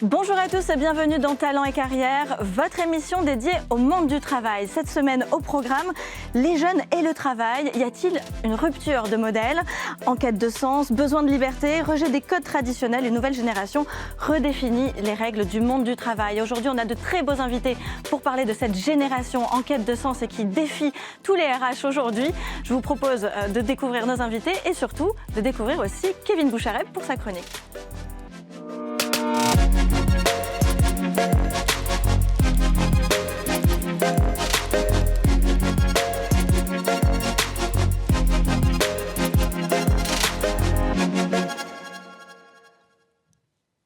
Bonjour à tous et bienvenue dans Talent et Carrière, votre émission dédiée au monde du travail. Cette semaine au programme, les jeunes et le travail. Y a-t-il une rupture de modèle? En quête de sens, besoin de liberté, rejet des codes traditionnels, une nouvelle génération redéfinit les règles du monde du travail. Aujourd'hui, on a de très beaux invités pour parler de cette génération en quête de sens et qui défie tous les RH aujourd'hui. Je vous propose de découvrir nos invités et surtout de découvrir aussi Kevin Bouchareb pour sa chronique.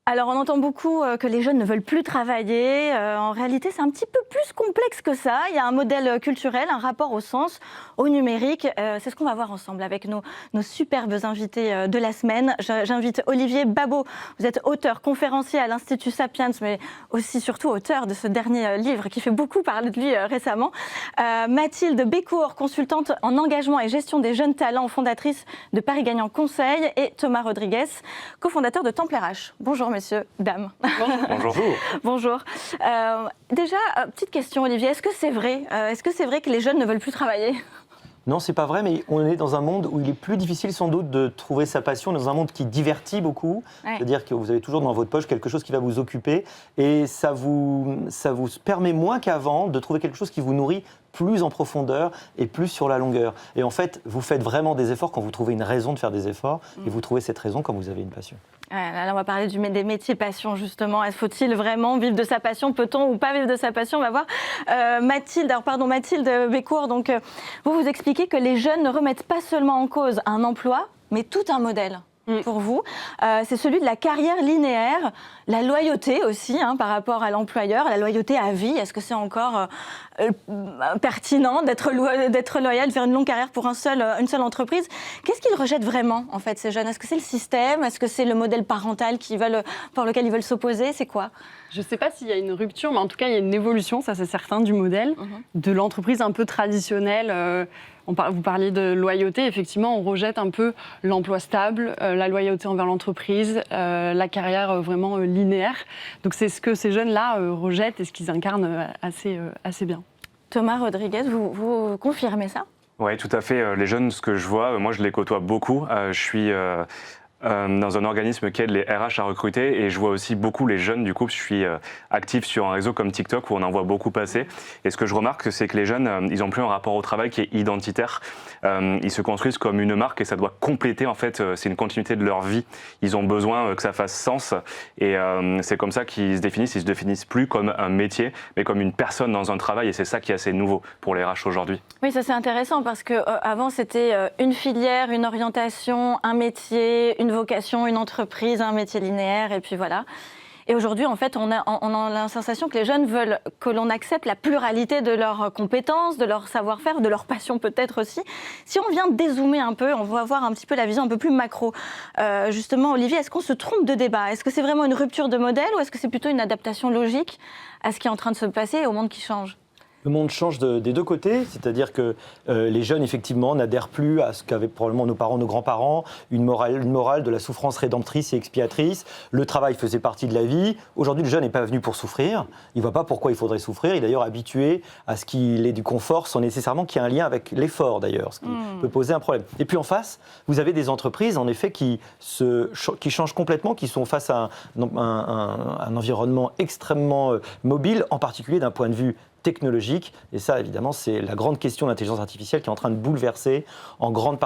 Alors on entend beaucoup que les jeunes ne veulent plus travailler. En réalité, c'est un petit peu plus complexe que ça. Il y a un modèle culturel, un rapport au sens, au numérique. C'est ce qu'on va voir ensemble avec nos superbes invités de la semaine. J'invite Olivier Babot. Vous êtes auteur, conférencier à l'Institut Sapiens, mais aussi surtout auteur de ce dernier livre qui fait beaucoup parler de lui récemment. Mathilde Bécourt, consultante en engagement et gestion des jeunes talents, fondatrice de Paris Gagnant Conseil. Et Thomas Rodriguez, cofondateur de Temple RH. Bonjour messieurs, dames. Bonjour. Bonjour. Déjà, petite question Olivier, est-ce que c'est vrai que les jeunes ne veulent plus travailler ? Non, c'est pas vrai, mais on est dans un monde où il est plus difficile sans doute de trouver sa passion, dans un monde qui divertit beaucoup, ouais. C'est-à-dire que vous avez toujours dans votre poche quelque chose qui va vous occuper et ça vous permet moins qu'avant de trouver quelque chose qui vous nourrit plus en profondeur et plus sur la longueur. Et en fait, vous faites vraiment des efforts quand vous trouvez une raison de faire des efforts et vous trouvez cette raison quand vous avez une passion. Ouais, là, on va parler des métiers passion, justement. Faut-il vraiment vivre de sa passion? Peut-on ou pas vivre de sa passion? On va voir. Mathilde Bécourt, donc, vous expliquez que les jeunes ne remettent pas seulement en cause un emploi, mais tout un modèle. Pour vous, c'est celui de la carrière linéaire, la loyauté aussi par rapport à l'employeur, la loyauté à vie. Est-ce que c'est encore pertinent d'être loyal, de faire une longue carrière pour une seule entreprise? Qu'est-ce qu'ils rejettent vraiment, en fait, ces jeunes? Est-ce que c'est le système? Est-ce que c'est le modèle parental pour lequel ils veulent s'opposer? C'est quoi? Je ne sais pas s'il y a une rupture, mais en tout cas, il y a une évolution, ça c'est certain, du modèle, de l'entreprise un peu traditionnelle. Vous parliez de loyauté, effectivement, on rejette un peu l'emploi stable, la loyauté envers l'entreprise, la carrière vraiment linéaire. Donc c'est ce que ces jeunes-là rejettent et ce qu'ils incarnent assez bien. Thomas Rodriguez, vous confirmez ça? Oui, tout à fait. Les jeunes, ce que je vois, moi je les côtoie beaucoup. Je suis dans un organisme qui aide les RH à recruter et je vois aussi beaucoup les jeunes. Du coup, je suis actif sur un réseau comme TikTok où on en voit beaucoup passer. Et ce que je remarque, c'est que les jeunes, ils n'ont plus un rapport au travail qui est identitaire. Ils se construisent comme une marque et ça doit compléter, en fait, c'est une continuité de leur vie. Ils ont besoin que ça fasse sens et c'est comme ça qu'ils se définissent. Ils se définissent plus comme un métier, mais comme une personne dans un travail et c'est ça qui est assez nouveau pour les RH aujourd'hui. Oui, ça c'est intéressant parce qu'avant c'était une filière, une orientation, un métier, une vocation, une entreprise, un métier linéaire et puis voilà. Et aujourd'hui, en fait, on a la sensation que les jeunes veulent que l'on accepte la pluralité de leurs compétences, de leur savoir-faire, de leur passion peut-être aussi. Si on vient dézoomer un peu, on va voir un petit peu la vision un peu plus macro. Justement, Olivier, est-ce qu'on se trompe de débat? Est-ce que c'est vraiment une rupture de modèle ou est-ce que c'est plutôt une adaptation logique à ce qui est en train de se passer et au monde qui change? Le monde change des deux côtés, c'est-à-dire que les jeunes, effectivement, n'adhèrent plus à ce qu'avaient probablement nos parents, nos grands-parents, une morale de la souffrance rédemptrice et expiatrice. Le travail faisait partie de la vie. Aujourd'hui, le jeune n'est pas venu pour souffrir. Il ne voit pas pourquoi il faudrait souffrir. Il est d'ailleurs habitué à ce qu'il ait du confort sans nécessairement qu'il y ait un lien avec l'effort, d'ailleurs, ce qui peut poser un problème. Et puis en face, vous avez des entreprises, en effet, qui changent complètement, qui sont face à un environnement extrêmement mobile, en particulier d'un point de vue technologique. Et ça, évidemment, c'est la grande question de l'intelligence artificielle qui est en train de bouleverser en grande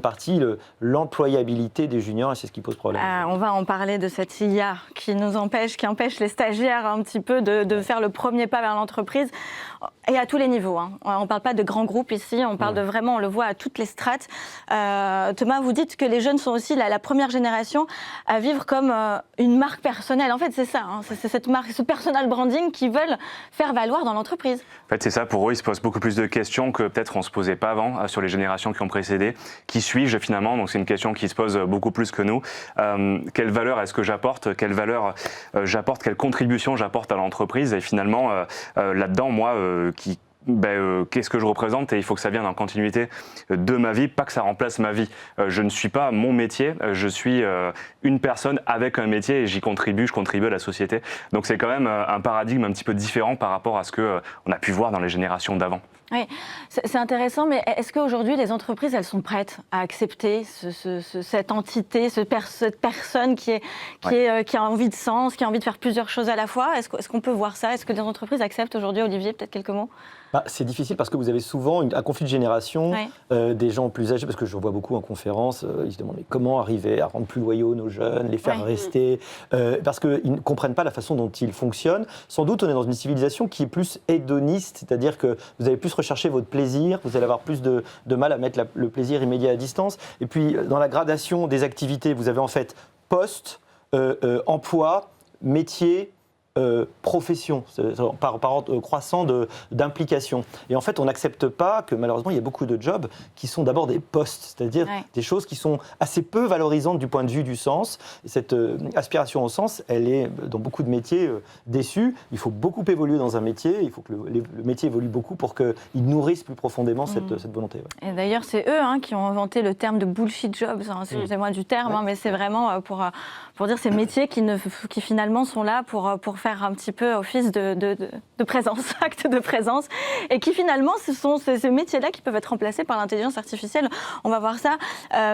partie l'employabilité des juniors et c'est ce qui pose problème. On va en parler de cette IA qui empêche les stagiaires un petit peu de faire le premier pas vers l'entreprise et à tous les niveaux. On ne parle pas de grands groupes ici, on parle de vraiment, on le voit à toutes les strates. Thomas, vous dites que les jeunes sont aussi la première génération à vivre comme une marque personnelle. En fait, c'est ça, c'est cette marque, ce personal branding qu'ils veulent faire valoir dans l'entreprise. En fait, c'est ça. Pour eux, ils se posent beaucoup plus de questions que peut-être on se posait pas avant sur les générations qui ont précédé. Qui suis-je finalement? Donc c'est une question qui se pose beaucoup plus que nous. Quelle valeur est-ce que j'apporte? Quelle valeur j'apporte? Quelle contribution j'apporte à l'entreprise? Et finalement, là-dedans, moi, qui qu'est-ce que je représente, et il faut que ça vienne en continuité de ma vie, pas que ça remplace ma vie. Je ne suis pas mon métier, je suis une personne avec un métier et je contribue à la société. Donc c'est quand même un paradigme un petit peu différent par rapport à ce qu'on a pu voir dans les générations d'avant. Oui, c'est intéressant, mais est-ce qu'aujourd'hui les entreprises, elles sont prêtes à accepter cette entité, cette personne qui a envie de sens, qui a envie de faire plusieurs choses à la fois? Est-ce qu'on peut voir ça? Est-ce que les entreprises acceptent aujourd'hui? Olivier, peut-être quelques mots? C'est difficile parce que vous avez souvent un conflit de génération, des gens plus âgés, parce que je vois beaucoup en conférence, ils se demandent mais comment arriver à rendre plus loyaux nos jeunes, les faire rester, parce qu'ils ne comprennent pas la façon dont ils fonctionnent. Sans doute, on est dans une civilisation qui est plus hédoniste, c'est-à-dire que vous allez plus rechercher votre plaisir, vous allez avoir plus de mal à mettre le plaisir immédiat à distance. Et puis, dans la gradation des activités, vous avez en fait poste, emploi, métier, profession, par ordre croissant d'implication. Et en fait, on n'accepte pas que malheureusement, il y a beaucoup de jobs qui sont d'abord des postes, c'est-à-dire des choses qui sont assez peu valorisantes du point de vue du sens. Et cette aspiration au sens, elle est dans beaucoup de métiers déçue. Il faut beaucoup évoluer dans un métier, il faut que le métier évolue beaucoup pour qu'il nourrisse plus profondément cette volonté. Et d'ailleurs, c'est eux qui ont inventé le terme de bullshit jobs, excusez-moi du terme, mais c'est vraiment pour dire ces métiers qui finalement sont là pour faire un petit peu office de présence, acte de présence, et qui finalement, ce sont ces métiers-là qui peuvent être remplacés par l'intelligence artificielle. On va voir ça.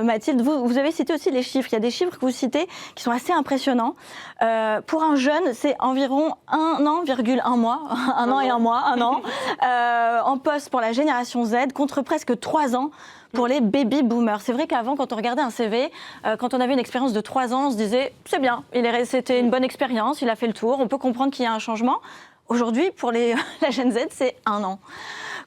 Mathilde, vous avez cité aussi les chiffres. Il y a des chiffres que vous citez qui sont assez impressionnants. Pour un jeune, c'est environ 1 an, 1 mois, 1 an et 1 mois, 1 an, en poste pour la génération Z, contre presque 3 ans pour les baby boomers. C'est vrai qu'avant, quand on regardait un CV, quand on avait une expérience de 3 ans, on se disait c'est bien, c'était une bonne expérience, il a fait le tour, on peut comprendre qu'il y a un changement. Aujourd'hui, pour la Gen Z, c'est 1 an.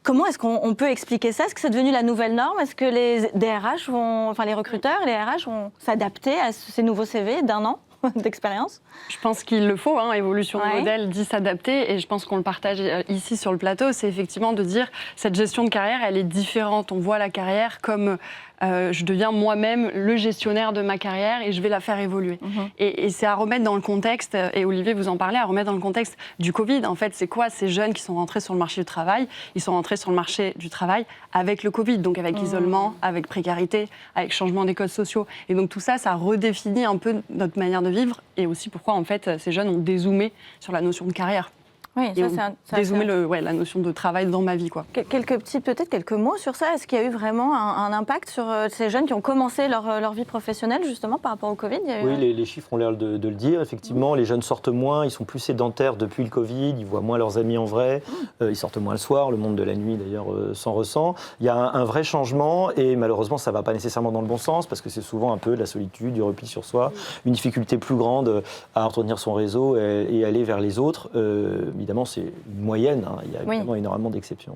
Comment est-ce qu'on peut expliquer ça? Est-ce que c'est devenu la nouvelle norme? Est-ce que les recruteurs et les RH vont s'adapter à ces nouveaux CV d'1 an d'expérience? Je pense qu'il le faut, évolution de modèle dit s'adapter, et je pense qu'on le partage ici sur le plateau, c'est effectivement de dire cette gestion de carrière, elle est différente. On voit la carrière comme je deviens moi-même le gestionnaire de ma carrière et je vais la faire évoluer. Et c'est à remettre dans le contexte, et Olivier vous en parlait, à remettre dans le contexte du Covid. En fait, c'est quoi ces jeunes qui sont rentrés sur le marché du travail? Ils sont rentrés sur le marché du travail avec le Covid, donc avec isolement, avec précarité, avec changement des codes sociaux. Et donc tout ça, ça redéfinit un peu notre manière de vivre, et aussi pourquoi en fait ces jeunes ont dézoomé sur la notion de carrière. Oui, ça c'est dézoomer la notion de travail dans ma vie, quoi. Quelques mots sur ça. Est-ce qu'il y a eu vraiment un impact sur ces jeunes qui ont commencé leur vie professionnelle justement par rapport au Covid? Oui, les chiffres ont l'air de le dire. Effectivement, les jeunes sortent moins, ils sont plus sédentaires depuis le Covid, ils voient moins leurs amis en vrai, ils sortent moins le soir, le monde de la nuit d'ailleurs s'en ressent. Il y a un vrai changement, et malheureusement ça ne va pas nécessairement dans le bon sens, parce que c'est souvent un peu de la solitude, du repli sur soi, une difficulté plus grande à entretenir son réseau et aller vers les autres. Évidemment, c'est une moyenne, il y a évidemment énormément d'exceptions.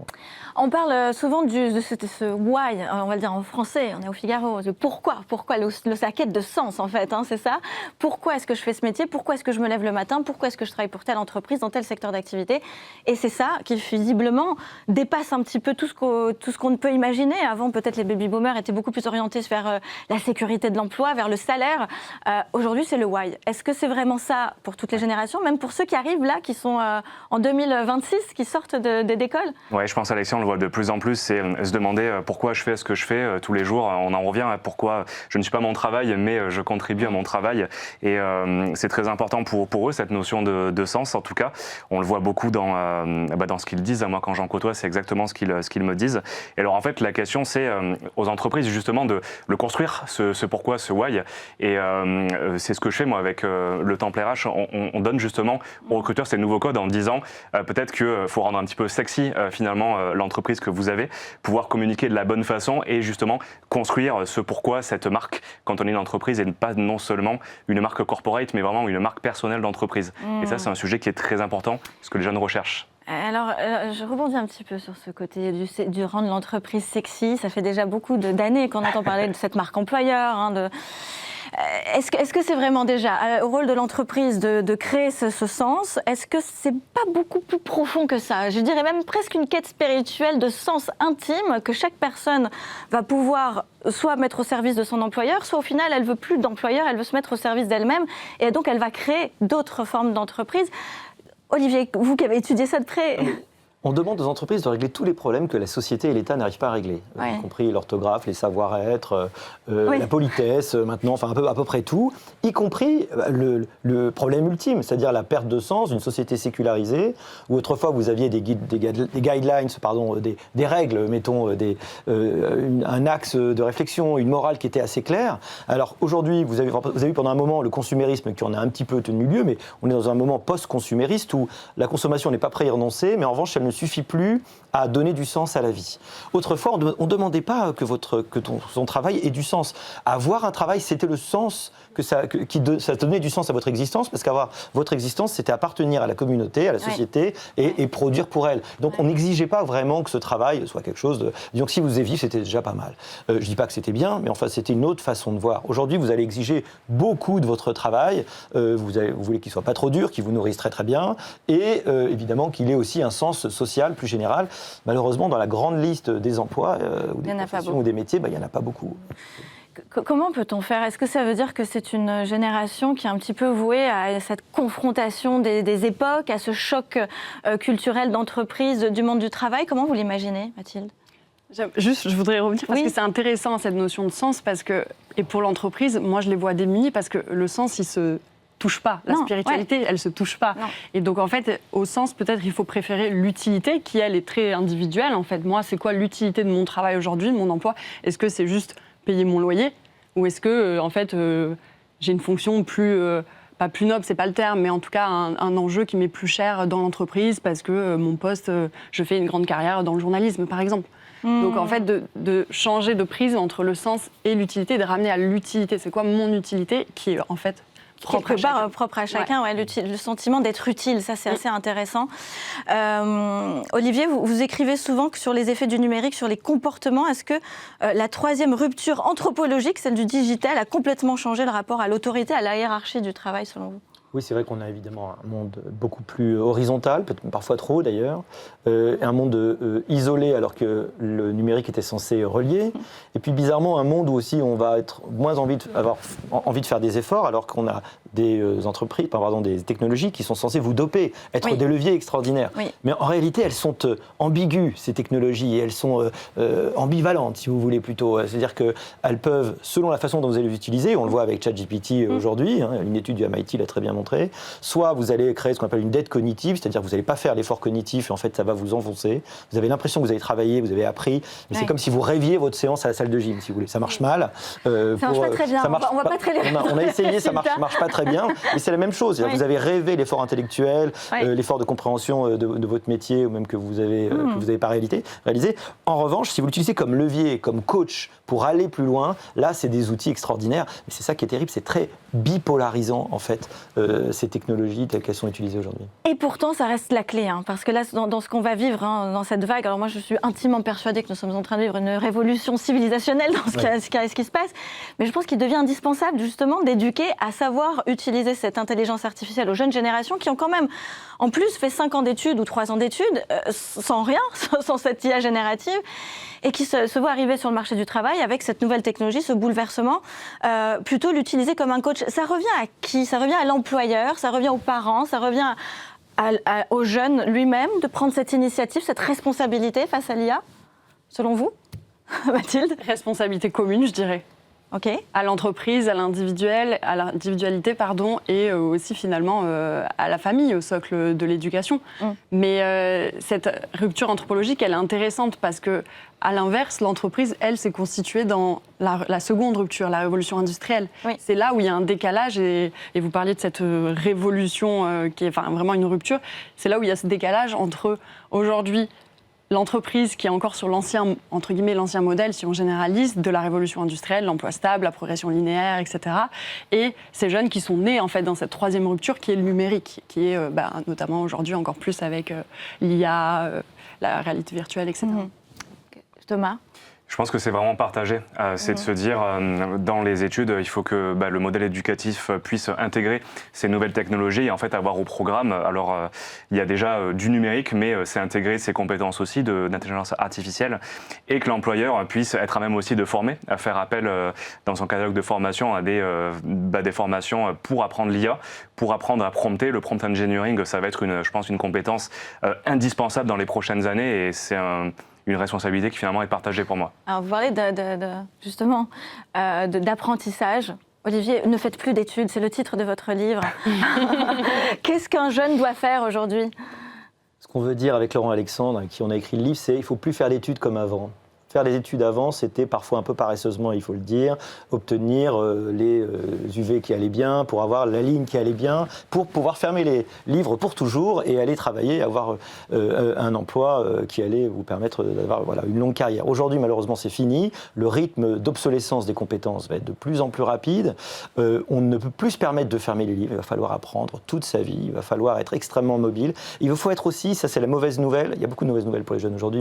On parle souvent de ce why, on va le dire en français, on est au Figaro, de pourquoi la quête de sens en fait, c'est ça. Pourquoi est-ce que je fais ce métier? Pourquoi est-ce que je me lève le matin? Pourquoi est-ce que je travaille pour telle entreprise, dans tel secteur d'activité? Et c'est ça qui visiblement dépasse un petit peu tout ce qu'on ne peut imaginer. Avant, peut-être les baby-boomers étaient beaucoup plus orientés vers la sécurité de l'emploi, vers le salaire. Aujourd'hui, c'est le why. Est-ce que c'est vraiment ça pour toutes les générations, même pour ceux qui arrivent là, qui sont en 2026, qui sortent d'école? Oui, je pense, Alexia, on le voit de plus en plus, c'est se demander pourquoi je fais ce que je fais tous les jours. On en revient à pourquoi je ne suis pas mon travail, mais je contribue à mon travail. Et c'est très important pour eux, cette notion de sens, en tout cas. On le voit beaucoup dans ce qu'ils disent. Moi, quand j'en côtoie, c'est exactement ce qu'ils me disent. Et alors, en fait, la question, c'est aux entreprises, justement, de le construire, ce pourquoi, ce why. Et c'est ce que je fais, moi, avec le Temple RH. On donne justement aux recruteurs ces nouveaux codes en disant peut-être qu'il faut rendre un petit peu sexy, finalement, l'entreprise que vous avez, pouvoir communiquer de la bonne façon et justement construire ce pourquoi, cette marque, quand on est une entreprise, et pas non seulement une marque corporate, mais vraiment une marque personnelle d'entreprise. Et ça, c'est un sujet qui est très important, ce que les jeunes recherchent. Alors, je rebondis un petit peu sur ce côté du rendre l'entreprise sexy. Ça fait déjà beaucoup d'années qu'on entend parler de cette marque employeur, Est-ce que c'est vraiment déjà au rôle de l'entreprise de créer ce sens? Est-ce que c'est pas beaucoup plus profond que ça? Je dirais même presque une quête spirituelle de sens intime que chaque personne va pouvoir soit mettre au service de son employeur, soit au final elle veut plus d'employeur, elle veut se mettre au service d'elle-même, et donc elle va créer d'autres formes d'entreprise. Olivier, vous qui avez étudié ça de près... On demande aux entreprises de régler tous les problèmes que la société et l'État n'arrivent pas à régler, y compris l'orthographe, les savoir-être, la politesse, maintenant, enfin à peu près tout, y compris le problème ultime, c'est-à-dire la perte de sens d'une société sécularisée, où autrefois vous aviez des guidelines, des règles, mettons, un axe de réflexion, une morale qui était assez claire. Alors aujourd'hui, vous avez vu pendant un moment le consumérisme qui en a un petit peu tenu lieu, mais on est dans un moment post-consumériste où la consommation n'est pas prête à y renoncer, mais en revanche, elle ne suffit plus à donner du sens à la vie. Autrefois, on ne demandait pas que son travail ait du sens. Avoir un travail, c'était le sens, ça donnait du sens à votre existence, parce qu'avoir votre existence, c'était appartenir à la communauté, à la société, et produire pour elle. Donc on n'exigeait pas vraiment que ce travail soit quelque chose de... Disons que si vous faisiez vivre, c'était déjà pas mal. Je ne dis pas que c'était bien, mais enfin, c'était une autre façon de voir. Aujourd'hui, vous allez exiger beaucoup de votre travail. Vous voulez qu'il ne soit pas trop dur, qu'il vous nourrisse très très bien, et évidemment qu'il ait aussi un sens social plus général. Malheureusement, dans la grande liste des emplois, ou des professions ou des métiers, il n'y en a pas beaucoup. Comment peut-on faire? Est-ce que ça veut dire que c'est une génération qui est un petit peu vouée à cette confrontation des époques, à ce choc culturel d'entreprise, du monde du travail? Comment vous l'imaginez, Mathilde? Juste, je voudrais revenir parce que c'est intéressant cette notion de sens, parce que, et pour l'entreprise, moi je les vois démunis parce que le sens, il se touche pas. La spiritualité, elle se touche pas. Non. Et donc en fait, au sens, peut-être il faut préférer l'utilité qui, elle, est très individuelle. En fait, moi, c'est quoi l'utilité de mon travail aujourd'hui, de mon emploi? Est-ce que c'est juste payer mon loyer, ou est-ce que en fait j'ai une fonction plus pas plus noble, c'est pas le terme, mais en tout cas un enjeu qui m'est plus cher dans l'entreprise parce que mon poste, je fais une grande carrière dans le journalisme, par exemple. Donc en fait, de changer de prise entre le sens et l'utilité, de ramener à l'utilité. C'est quoi mon utilité qui est en fait propre à chacun, le sentiment d'être utile, ça c'est assez intéressant. Olivier, vous écrivez souvent que sur les effets du numérique, sur les comportements. Est-ce que la troisième rupture anthropologique, celle du digital, a complètement changé le rapport à l'autorité, à la hiérarchie du travail selon vous? Oui, c'est vrai qu'on a évidemment un monde beaucoup plus horizontal, parfois trop d'ailleurs, un monde isolé alors que le numérique était censé relier, et puis bizarrement un monde où aussi on va être moins avoir envie de faire des efforts alors qu'on a des entreprises, des technologies qui sont censées vous doper, être des leviers extraordinaires. Oui. Mais en réalité, elles sont ambiguës, ces technologies, et elles sont ambivalentes, si vous voulez plutôt. C'est-à-dire qu'elles peuvent, selon la façon dont vous allez les utiliser, on le voit avec ChatGPT aujourd'hui, une étude du MIT l'a très bien montré, soit vous allez créer ce qu'on appelle une dette cognitive, c'est-à-dire que vous n'allez pas faire l'effort cognitif et en fait ça va vous enfoncer. Vous avez l'impression que vous avez travaillé, vous avez appris, mais c'est comme si vous rêviez votre séance à la salle de gym, si vous voulez. Ça marche mal. Ça marche pas très bien, on va pas très bien. On a essayé, ça marche pas très bien, et c'est la même chose. Vous avez rêvé l'effort intellectuel, l'effort de compréhension de votre métier, ou même que vous avez pas réalisé. En revanche, si vous l'utilisez comme levier, comme coach pour aller plus loin, là c'est des outils extraordinaires, mais c'est ça qui est terrible, c'est très bipolarisant en fait, ces technologies telles qu'elles sont utilisées aujourd'hui. Et pourtant ça reste la clé, parce que là dans ce qu'on va vivre, dans cette vague, alors moi je suis intimement persuadée que nous sommes en train de vivre une révolution civilisationnelle dans ce qui se passe, mais je pense qu'il devient indispensable justement d'éduquer à savoir utiliser cette intelligence artificielle aux jeunes générations qui ont quand même en plus fait 5 ans d'études ou 3 ans d'études sans rien, sans cette IA générative, et qui se voient arriver sur le marché du travail avec cette nouvelle technologie, ce bouleversement, plutôt l'utiliser comme un coach. Ça revient à qui? Ça revient à l'employeur, ça revient aux parents, ça revient au jeune lui-même de prendre cette initiative, cette responsabilité face à l'IA, selon vous, Mathilde? Responsabilité commune, je dirais. Okay. À l'entreprise, à l'individualité, et aussi finalement à la famille, au socle de l'éducation. Mais cette rupture anthropologique, elle est intéressante parce que, à l'inverse, l'entreprise, elle, s'est constituée dans la seconde rupture, la révolution industrielle. Oui. C'est là où il y a un décalage, et vous parliez de cette révolution qui est vraiment une rupture. C'est là où il y a ce décalage entre aujourd'hui l'entreprise qui est encore sur l'ancien, entre guillemets, l'ancien modèle, si on généralise, de la révolution industrielle, l'emploi stable, la progression linéaire, etc. Et ces jeunes qui sont nés, en fait, dans cette troisième rupture qui est le numérique, qui est notamment aujourd'hui encore plus avec l'IA, la réalité virtuelle, etc. Thomas ? Je pense que c'est vraiment partagé. C'est de se dire, dans les études, il faut que le modèle éducatif puisse intégrer ces nouvelles technologies et en fait avoir au programme. Alors, il y a déjà du numérique, mais c'est intégrer ces compétences aussi d'intelligence artificielle et que l'employeur puisse être à même aussi de former, à faire appel dans son catalogue de formation à des formations pour apprendre l'IA, pour apprendre à prompter. Le prompt engineering, ça va être je pense, une compétence indispensable dans les prochaines années et c'est une responsabilité qui finalement est partagée pour moi. Alors vous parlez justement d'apprentissage. Olivier, ne faites plus d'études, c'est le titre de votre livre. Qu'est-ce qu'un jeune doit faire aujourd'hui ? Ce qu'on veut dire avec Laurent Alexandre, avec qui on a écrit le livre, c'est qu'il ne faut plus faire d'études comme avant. Faire les études avant, c'était parfois un peu paresseusement, il faut le dire, obtenir les UV qui allaient bien, pour avoir la ligne qui allait bien, pour pouvoir fermer les livres pour toujours et aller travailler, avoir un emploi qui allait vous permettre d'avoir une longue carrière. Aujourd'hui, malheureusement, c'est fini. Le rythme d'obsolescence des compétences va être de plus en plus rapide. On ne peut plus se permettre de fermer les livres. Il va falloir apprendre toute sa vie. Il va falloir être extrêmement mobile. Il faut être aussi, ça c'est la mauvaise nouvelle, il y a beaucoup de mauvaises nouvelles pour les jeunes aujourd'hui,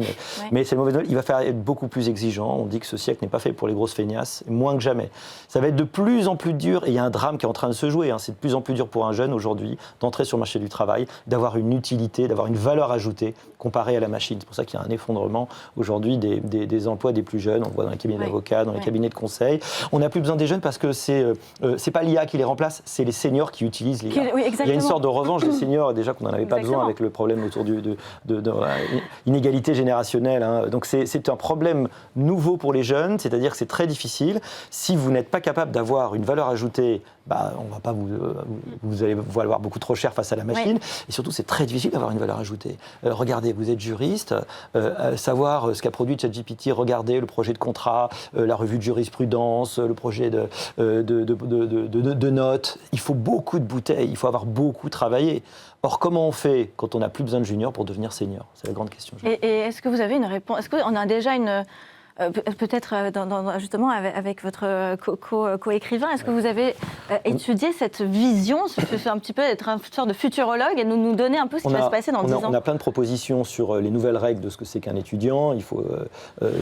mais c'est la mauvaise nouvelle, il va falloir être beaucoup plus exigeant. On dit que ce siècle n'est pas fait pour les grosses feignasses, moins que jamais. Ça va être de plus en plus dur, et il y a un drame qui est en train de se jouer, c'est de plus en plus dur pour un jeune aujourd'hui d'entrer sur le marché du travail, d'avoir une utilité, d'avoir une valeur ajoutée comparée à la machine. C'est pour ça qu'il y a un effondrement aujourd'hui des emplois des plus jeunes. On le voit dans les cabinets d'avocats, dans les cabinets de conseil. On n'a plus besoin des jeunes parce que c'est pas l'IA qui les remplace, c'est les seniors qui utilisent l'IA. Il y a une sorte de revanche des seniors, déjà qu'on n'en avait pas besoin avec le problème autour de l'inégalité générationnelle. Donc c'est un problème nouveau pour les jeunes, c'est-à-dire que c'est très difficile. Si vous n'êtes pas capable d'avoir une valeur ajoutée, on va pas vous allez valoir beaucoup trop cher face à la machine. Et surtout, c'est très difficile d'avoir une valeur ajoutée. Regardez, vous êtes juriste, savoir ce qu'a produit ChatGPT, regardez le projet de contrat, la revue de jurisprudence, le projet de notes. Il faut beaucoup de bouteilles, il faut avoir beaucoup travaillé. Or, comment on fait quand on n'a plus besoin de junior pour devenir senior ? C'est la grande question. Et est-ce que vous avez une réponse ? Est-ce qu'on a déjà une... peut-être justement avec votre co-écrivain, est-ce que vous avez étudié cette vision, c'est un petit peu être une sorte de futurologue et nous donner un peu ce qui va se passer dans 10 ans ? On a plein de propositions sur les nouvelles règles de ce que c'est qu'un étudiant. Il faut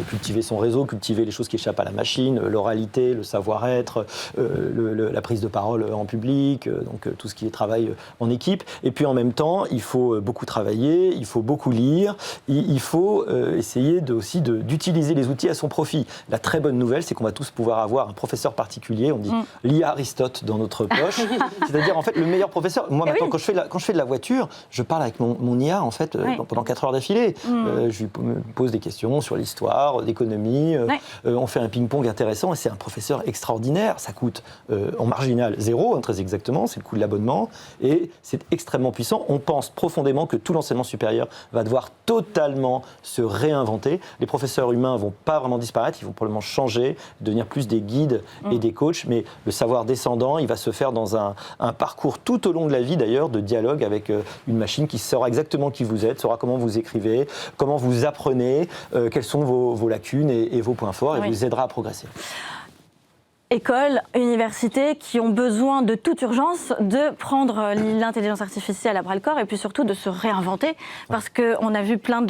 cultiver son réseau, cultiver les choses qui échappent à la machine, l'oralité, le savoir-être, la prise de parole en public, donc tout ce qui est travail en équipe. Et puis en même temps, il faut beaucoup travailler, il faut beaucoup lire, il faut essayer aussi d'utiliser les outils à son profit. La très bonne nouvelle, c'est qu'on va tous pouvoir avoir un professeur particulier, on dit l'IA Aristote dans notre poche, c'est-à-dire en fait le meilleur professeur. Moi maintenant, quand je fais de la voiture, je parle avec mon IA en fait pendant 4 heures d'affilée. Je lui pose des questions sur l'histoire, l'économie, on fait un ping-pong intéressant et c'est un professeur extraordinaire. Ça coûte en marginal 0, très exactement, c'est le coût de l'abonnement et c'est extrêmement puissant. On pense profondément que tout l'enseignement supérieur va devoir totalement se réinventer. Les professeurs humains vont pas vraiment disparaître, ils vont probablement changer, devenir plus des guides et des coachs, mais le savoir descendant, il va se faire dans un parcours tout au long de la vie d'ailleurs, de dialogue avec une machine qui saura exactement qui vous êtes, saura comment vous écrivez, comment vous apprenez, quelles sont vos lacunes et vos points forts, et vous aidera à progresser. Écoles, universités qui ont besoin de toute urgence de prendre l'intelligence artificielle à bras-le-corps et puis surtout de se réinventer parce qu'on a vu plein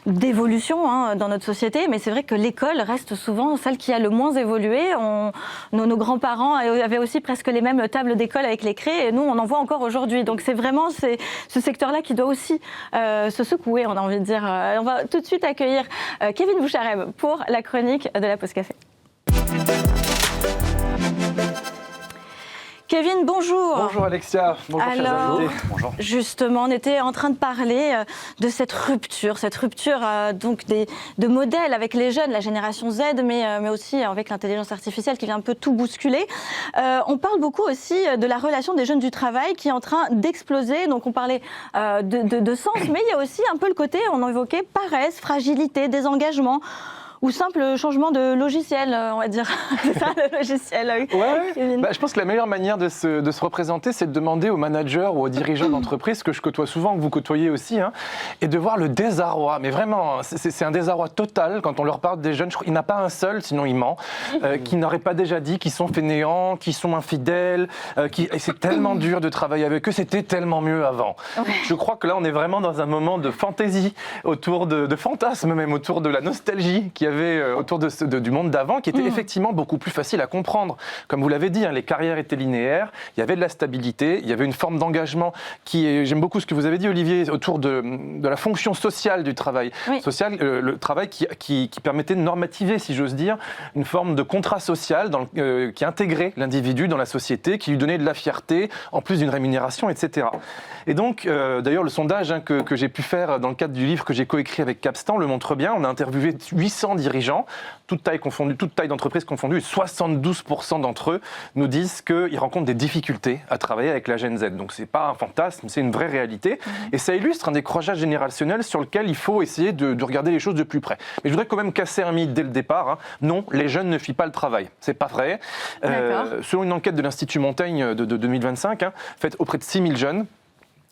d'évolutions dans notre société, mais c'est vrai que l'école reste souvent celle qui a le moins évolué. Nos grands-parents avaient aussi presque les mêmes tables d'école avec les craies et nous on en voit encore aujourd'hui. Donc c'est vraiment ce secteur-là qui doit aussi se secouer, on a envie de dire. On va tout de suite accueillir Kevin Bouchareb pour la chronique de la Pause Café. Kevin, bonjour. Bonjour Alexia, bonjour chers invités. Bonjour. Justement, on était en train de parler de cette rupture donc de modèles avec les jeunes, la génération Z, mais aussi avec l'intelligence artificielle qui vient un peu tout bousculer. On parle beaucoup aussi de la relation des jeunes du travail qui est en train d'exploser. Donc on parlait de sens, mais il y a aussi un peu le côté, on en évoquait, paresse, fragilité, désengagement. Ou simple changement de logiciel, on va dire. C'est ça, le logiciel. Je pense que la meilleure manière de se représenter, c'est de demander aux managers ou aux dirigeants d'entreprise, que je côtoie souvent, que vous côtoyez aussi, et de voir le désarroi. Mais vraiment, c'est un désarroi total quand on leur parle des jeunes. Il n'y en a pas un seul, sinon il ment, qui n'aurait pas déjà dit qu'ils sont fainéants, qu'ils sont infidèles, et c'est tellement dur de travailler avec eux, c'était tellement mieux avant. Je crois que là, on est vraiment dans un moment de fantaisie, autour de fantasmes même, autour de la nostalgie qui qu'il y avait autour du monde d'avant qui était effectivement beaucoup plus facile à comprendre. Comme vous l'avez dit, hein, les carrières étaient linéaires, il y avait de la stabilité, il y avait une forme d'engagement j'aime beaucoup ce que vous avez dit Olivier, autour de la fonction sociale du travail. Social, le travail qui permettait de normativer, si j'ose dire, une forme de contrat social qui intégrait l'individu dans la société, qui lui donnait de la fierté, en plus d'une rémunération, etc. Et donc, d'ailleurs, le sondage que j'ai pu faire dans le cadre du livre que j'ai coécrit avec Capstan le montre bien. On a interviewé 800 dirigeants, toute taille d'entreprise confondue, et 72% d'entre eux nous disent qu'ils rencontrent des difficultés à travailler avec la Gen Z. Donc, c'est pas un fantasme, c'est une vraie réalité. Et ça illustre un décrochage générationnel sur lequel il faut essayer de regarder les choses de plus près. Mais je voudrais quand même casser un mythe dès le départ. Hein. Non, les jeunes ne fuient pas le travail. C'est pas vrai. Selon une enquête de l'Institut Montaigne de 2025, faite auprès de 6000 jeunes,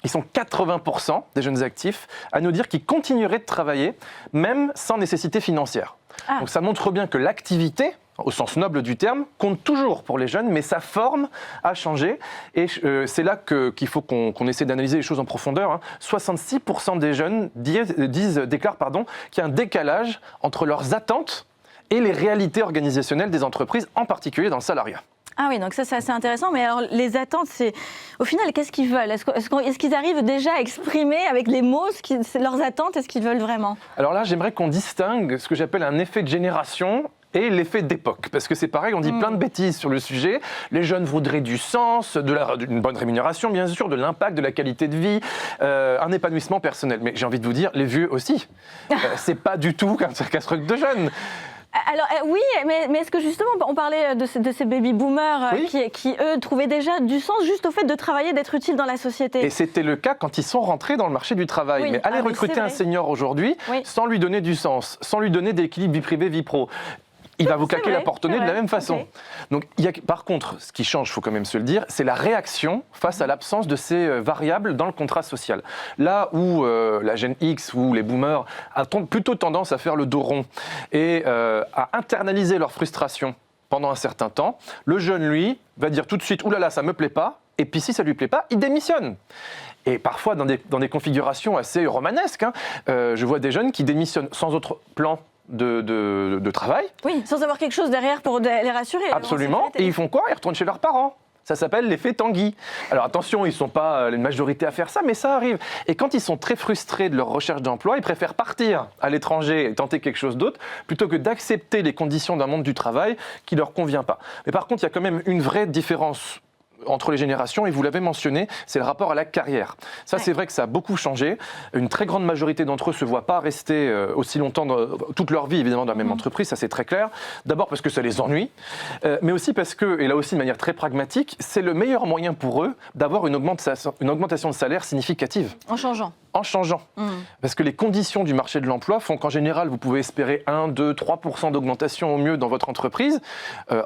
ils sont 80% des jeunes actifs à nous dire qu'ils continueraient de travailler, même sans nécessité financière. Donc ça montre bien que l'activité, au sens noble du terme, compte toujours pour les jeunes, mais sa forme a changé. Et c'est là qu'il faut qu'on essaie d'analyser les choses en profondeur. Hein. 66% des jeunes déclarent qu'il y a un décalage entre leurs attentes et les réalités organisationnelles des entreprises, en particulier dans le salariat. Ah oui, donc ça c'est assez intéressant, mais alors les attentes, c'est au final, qu'est-ce qu'ils veulent ? Est-ce qu'ils arrivent déjà à exprimer avec les mots leurs attentes et ce qu'ils veulent vraiment ? Alors là, j'aimerais qu'on distingue ce que j'appelle un effet de génération et l'effet d'époque. Parce que c'est pareil, on dit plein de bêtises sur le sujet. Les jeunes voudraient du sens, d'une bonne rémunération, bien sûr, de l'impact, de la qualité de vie, un épanouissement personnel. Mais j'ai envie de vous dire, les vieux aussi. C'est pas du tout qu'un truc de jeunes. Alors oui, mais est-ce que justement, on parlait de ces baby-boomers qui, eux, trouvaient déjà du sens juste au fait de travailler, d'être utiles dans la société. Et c'était le cas quand ils sont rentrés dans le marché du travail. Oui. Mais allez recruter un senior aujourd'hui sans lui donner du sens, sans lui donner d'équilibre vie privée, vie pro. Il va vous claquer la porte au nez de la même façon. Okay. Donc, par contre, ce qui change, il faut quand même se le dire, c'est la réaction face à l'absence de ces variables dans le contrat social. Là où la Gen X ou les boomers ont plutôt tendance à faire le dos rond et à internaliser leur frustration pendant un certain temps, le jeune, lui, va dire tout de suite « Ouh là là, ça ne me plaît pas », et puis si ça ne lui plaît pas, il démissionne. Et parfois, dans des configurations assez romanesques, hein, je vois des jeunes qui démissionnent sans autre plan de travail. Oui, sans avoir quelque chose derrière pour les rassurer. Absolument. Et ils font quoi ? Ils retournent chez leurs parents. Ça s'appelle l'effet Tanguy. Alors attention, ils ne sont pas une majorité à faire ça, mais ça arrive. Et quand ils sont très frustrés de leur recherche d'emploi, ils préfèrent partir à l'étranger et tenter quelque chose d'autre, plutôt que d'accepter les conditions d'un monde du travail qui ne leur convient pas. Mais par contre, il y a quand même une vraie différence entre les générations, et vous l'avez mentionné, c'est le rapport à la carrière. Ça, c'est vrai que ça a beaucoup changé. Une très grande majorité d'entre eux ne se voient pas rester aussi longtemps, toute leur vie, évidemment, dans la même entreprise, ça c'est très clair. D'abord parce que ça les ennuie, mais aussi parce que, et là aussi de manière très pragmatique, c'est le meilleur moyen pour eux d'avoir une augmentation de salaire significative. En changeant. Parce que les conditions du marché de l'emploi font qu'en général, vous pouvez espérer 1, 2, 3% d'augmentation au mieux dans votre entreprise,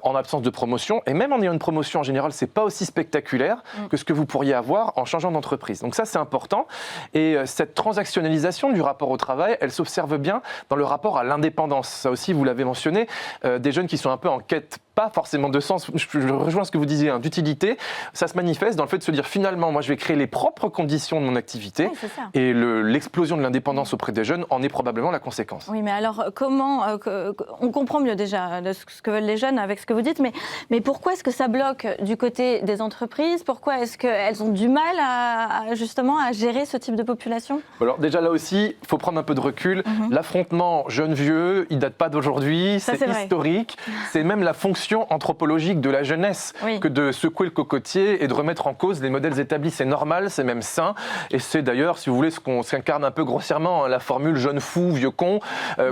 en absence de promotion. Et même en ayant une promotion, en général, ce n'est pas aussi spectaculaire que ce que vous pourriez avoir en changeant d'entreprise. Donc ça, c'est important. Et cette transactionnalisation du rapport au travail, elle s'observe bien dans le rapport à l'indépendance. Ça aussi, vous l'avez mentionné, des jeunes qui sont un peu en quête, pas forcément de sens, je rejoins ce que vous disiez, hein, d'utilité. Ça se manifeste dans le fait de se dire, finalement, moi, je vais créer les propres conditions de mon activité. Oui, c'est ça. Et l'explosion de l'indépendance auprès des jeunes en est probablement la conséquence. Oui, mais alors comment on comprend mieux déjà de ce que veulent les jeunes avec ce que vous dites, mais pourquoi est-ce que ça bloque du côté des entreprises ? Pourquoi est-ce qu'elles ont du mal justement à gérer ce type de population ? Alors déjà là aussi, il faut prendre un peu de recul. L'affrontement jeune-vieux, il ne date pas d'aujourd'hui, c'est historique. C'est même la fonction anthropologique de la jeunesse que de secouer le cocotier et de remettre en cause les modèles établis. C'est normal, c'est même sain. Et c'est d'ailleurs, si vous voulez, ce qu'on s'incarne un peu grossièrement, hein, la formule jeune fou, vieux con.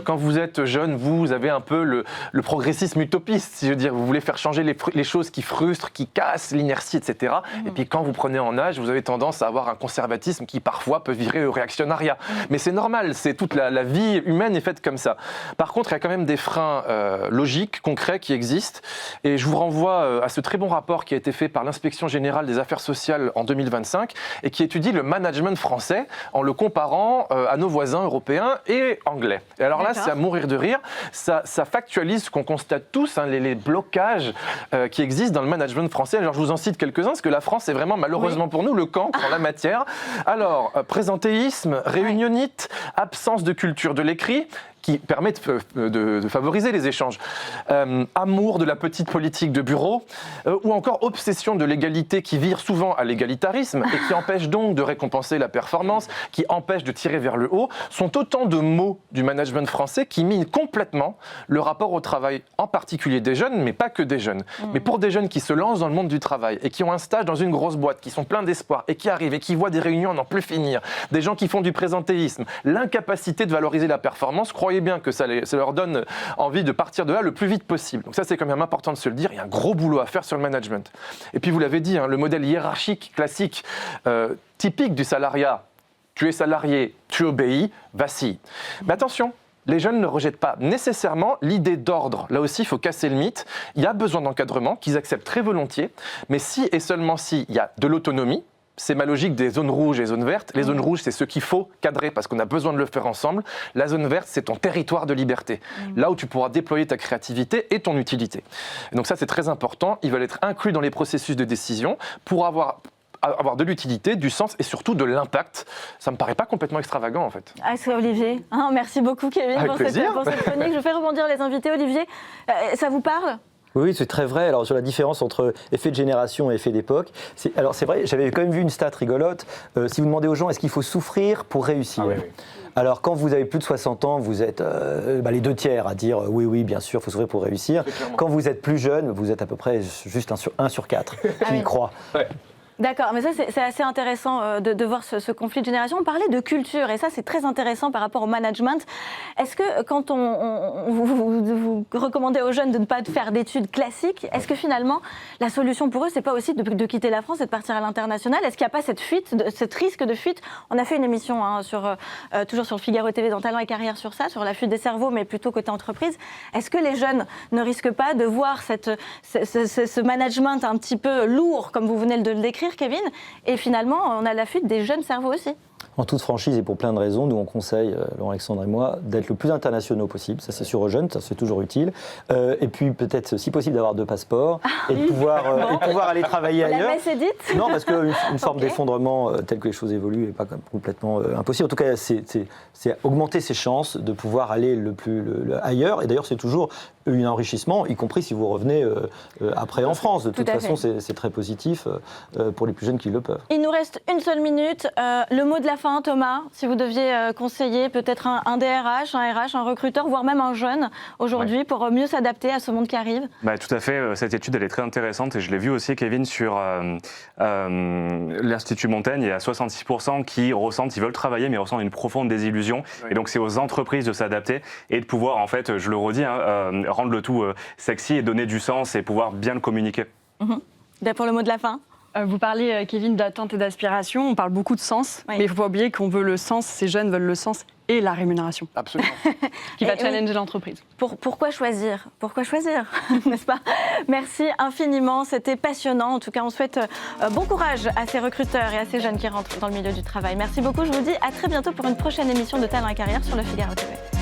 Quand vous êtes jeune, vous avez un peu le progressisme utopiste, si je veux dire. Vous voulez faire changer les choses qui frustrent, qui cassent l'inertie, etc. Et puis quand vous prenez en âge, vous avez tendance à avoir un conservatisme qui parfois peut virer au réactionnariat. Mais c'est normal, c'est toute la vie humaine est faite comme ça. Par contre, il y a quand même des freins logiques, concrets qui existent. Et je vous renvoie à ce très bon rapport qui a été fait par l'Inspection générale des affaires sociales en 2025 et qui étudie le management français en le comparant à nos voisins européens et anglais. Et alors là, c'est à mourir de rire. Ça factualise ce qu'on constate tous, hein, les blocages qui existent dans le management français. Alors je vous en cite quelques-uns, parce que la France est vraiment, malheureusement pour nous, le camp en la matière. Alors, présentéisme, réunionite, absence de culture de l'écrit, qui permet de favoriser les échanges. Amour de la petite politique de bureau, ou encore obsession de l'égalité qui vire souvent à l'égalitarisme et qui empêche donc de récompenser la performance, qui empêche de tirer vers le haut, sont autant de mots du management français qui minent complètement le rapport au travail, en particulier des jeunes, mais pas que des jeunes. Mais pour des jeunes qui se lancent dans le monde du travail et qui ont un stage dans une grosse boîte, qui sont pleins d'espoir et qui arrivent et qui voient des réunions à n'en plus finir, des gens qui font du présentéisme, l'incapacité de valoriser la performance, croyez bien que ça leur donne envie de partir de là le plus vite possible. Donc ça, c'est quand même important de se le dire. Il y a un gros boulot à faire sur le management. Et puis, vous l'avez dit, le modèle hiérarchique classique, typique du salariat, tu es salarié, tu obéis, vacille. Mais attention, les jeunes ne rejettent pas nécessairement l'idée d'ordre. Là aussi, il faut casser le mythe. Il y a besoin d'encadrement qu'ils acceptent très volontiers, mais si et seulement si il y a de l'autonomie. C'est ma logique des zones rouges et zones vertes. Les zones rouges, c'est ce qu'il faut cadrer parce qu'on a besoin de le faire ensemble. La zone verte, c'est ton territoire de liberté. Là où tu pourras déployer ta créativité et ton utilité. Et donc ça, c'est très important. Ils veulent être inclus dans les processus de décision pour avoir de l'utilité, du sens et surtout de l'impact. Ça me paraît pas complètement extravagant en fait. C'est Olivier. Merci beaucoup Kevin pour cette chronique. Je fais rebondir les invités. Olivier, ça vous parle ? Oui, c'est très vrai. Alors, sur la différence entre effet de génération et effet d'époque, c'est vrai, j'avais quand même vu une stat rigolote. Si vous demandez aux gens, est-ce qu'il faut souffrir pour réussir ? Oui. Alors, quand vous avez plus de 60 ans, vous êtes les 2 tiers à dire oui, bien sûr, il faut souffrir pour réussir. Quand vous êtes plus jeune, vous êtes à peu près juste 1 sur 4 qui y croit. Ouais. D'accord, mais ça c'est assez intéressant de voir ce conflit de génération. On parlait de culture et ça c'est très intéressant par rapport au management. Est-ce que quand vous recommandez aux jeunes de ne pas faire d'études classiques, est-ce que finalement la solution pour eux c'est pas aussi de quitter la France et de partir à l'international ? Est-ce qu'il n'y a pas cette risque de fuite ? On a fait une émission toujours sur le Figaro TV dans Talent et Carrière sur ça, sur la fuite des cerveaux, mais plutôt côté entreprise. Est-ce que les jeunes ne risquent pas de voir ce management un petit peu lourd, comme vous venez de le décrire, Kevin, et finalement on a la fuite des jeunes cerveaux aussi? En toute franchise et pour plein de raisons, nous on conseille, Laurent-Alexandre et moi, d'être le plus internationaux possible. Ça c'est sûr aux jeunes, ça c'est toujours utile. Et puis peut-être, si possible, d'avoir 2 passeports et de pouvoir aller travailler ailleurs. La messe est dite ? Non, parce qu'une forme d'effondrement tel que les choses évoluent n'est pas complètement impossible. En tout cas, c'est augmenter ses chances de pouvoir aller ailleurs. Et d'ailleurs, c'est toujours un enrichissement, y compris si vous revenez après en France. De toute façon, c'est très positif pour les plus jeunes qui le peuvent. Il nous reste 1 seule minute. Le mot de la fin, Thomas, si vous deviez conseiller peut-être un DRH, un RH, un recruteur, voire même un jeune aujourd'hui pour mieux s'adapter à ce monde qui arrive. Tout à fait. Cette étude, elle est très intéressante et je l'ai vue aussi, Kevin, sur l'Institut Montaigne. Il y a 66% qui ressentent, ils veulent travailler, mais ressentent une profonde désillusion. Oui. Et donc, c'est aux entreprises de s'adapter et de pouvoir, en fait, je le redis, rendre le tout sexy et donner du sens et pouvoir bien le communiquer. Pour le mot de la fin. Vous parlez, Kevin, d'attente et d'aspiration. On parle beaucoup de sens, mais il ne faut pas oublier qu'on veut le sens. Ces jeunes veulent le sens et la rémunération. Absolument. Qui va challenger l'entreprise. Pourquoi choisir ? Pourquoi choisir, n'est-ce pas ? Merci infiniment, c'était passionnant. En tout cas, on souhaite bon courage à ces recruteurs et à ces jeunes qui rentrent dans le milieu du travail. Merci beaucoup, je vous dis à très bientôt pour une prochaine émission de Talent et Carrière sur le Figaro TV.